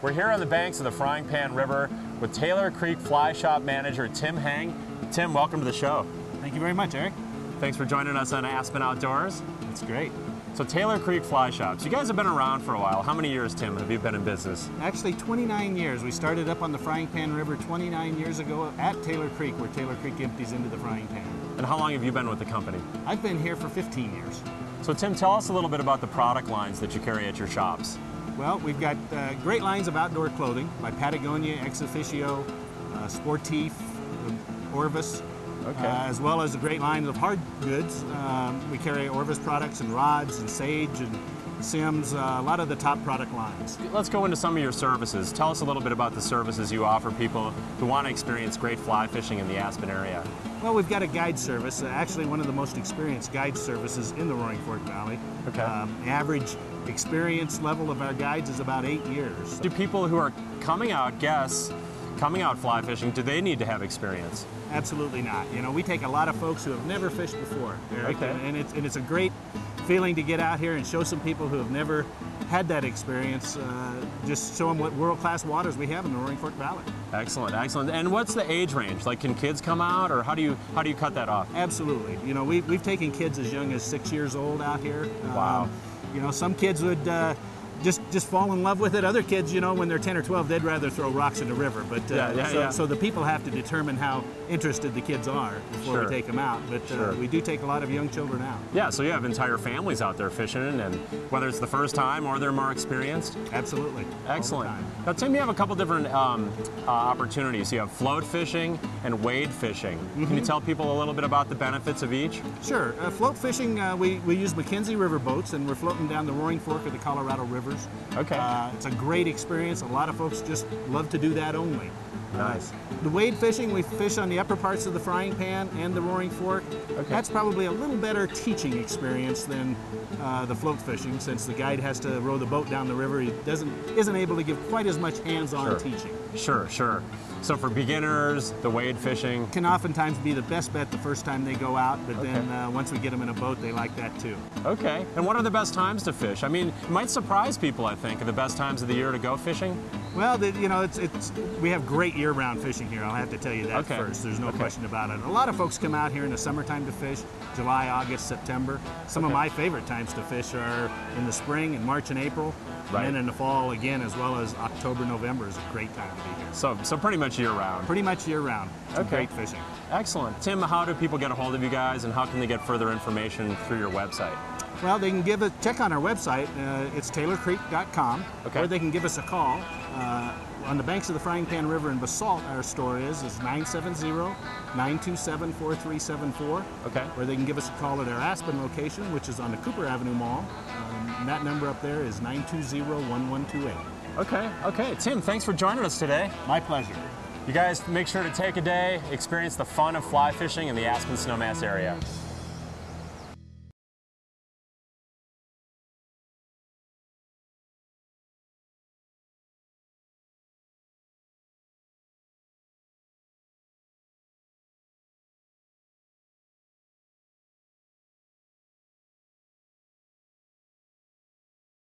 We're here on the banks of the Frying Pan River with Taylor Creek Fly Shop manager Tim Hang. Tim, welcome to the show. Thank you very much, Eric. Thanks for joining us on Aspen Outdoors. That's great. So Taylor Creek Fly Shops, you guys have been around for a while. How many years, Tim, have you been in business? Actually, 29 years. We started up on the Frying Pan River 29 years ago at Taylor Creek, where Taylor Creek empties into the Frying Pan. And how long have you been with the company? I've been here for 15 years. So Tim, tell us a little bit about the product lines that you carry at your shops. Well, we've got great lines of outdoor clothing by Patagonia, Ex Officio, Sportif, Orvis, as well as a great line of hard goods. We carry Orvis products and rods and Sage and Sims, a lot of the top product lines. Let's go into some of your services. Tell us a little bit about the services you offer people who want to experience great fly fishing in the Aspen area. Well, we've got a guide service, actually one of the most experienced guide services in the Roaring Fork Valley. Okay. The average experience level of our guides is about 8 years. Do people who are coming out, guests, coming out fly fishing, do they need to have experience? Absolutely not. You know, we take a lot of folks who have never fished before, Eric, okay. and it's a great feeling to get out here and show some people who have never had that experience, just show them what world-class waters we have in the Roaring Fork Valley. Excellent, excellent. And what's the age range? Like, can kids come out, or how do you cut that off? Absolutely. You know, we've taken kids as young as 6 years old out here. Wow. You know, some kids would just fall in love with it. Other kids, you know, when they're 10 or 12, they'd rather throw rocks in the river. But so the people have to determine how interested the kids are before we take them out. But we do take a lot of young children out. Yeah, so you have entire families out there fishing, and whether it's the first time or they're more experienced. Absolutely. Excellent. Now, Tim, you have a couple different opportunities. You have float fishing and wade fishing. Can you tell people a little bit about the benefits of each? Sure. Float fishing, we use McKenzie River boats, and we're floating down the Roaring Fork of the Colorado rivers. Okay. It's a great experience. A lot of folks just love to do that only. Nice. The wade fishing, we fish on the upper parts of the Frying Pan and the Roaring Fork. Okay. That's probably a little better teaching experience than the float fishing, since the guide has to row the boat down the river. He isn't able to give quite as much hands-on teaching. Sure, sure. So for beginners, the wade fishing can oftentimes be the best bet the first time they go out, but then once we get them in a boat, they like that too. Okay. And what are the best times to fish? I mean, it might surprise people, I think, the best times of the year to go fishing. Well, you know, we have great year-round fishing here. I'll have to tell you that first. There's no question about it. A lot of folks come out here in the summertime to fish, July, August, September. Some of my favorite times to fish are in the spring, in March and April, and then in the fall again, as well as October, November is a great time to be here. So pretty much year-round. Pretty much year-round. It's great fishing. Excellent. Tim, how do people get a hold of you guys, and how can they get further information through your website? Well, they can check on our website. It's taylorcreek.com, or they can give us a call. On the banks of the Frying Pan River in Basalt, our store is 970-927-4374. Okay. Or they can give us a call at our Aspen location, which is on the Cooper Avenue Mall. And that number up there is 920-1128. Okay, okay. Tim, thanks for joining us today. My pleasure. You guys make sure to take a day, experience the fun of fly fishing in the Aspen Snowmass area.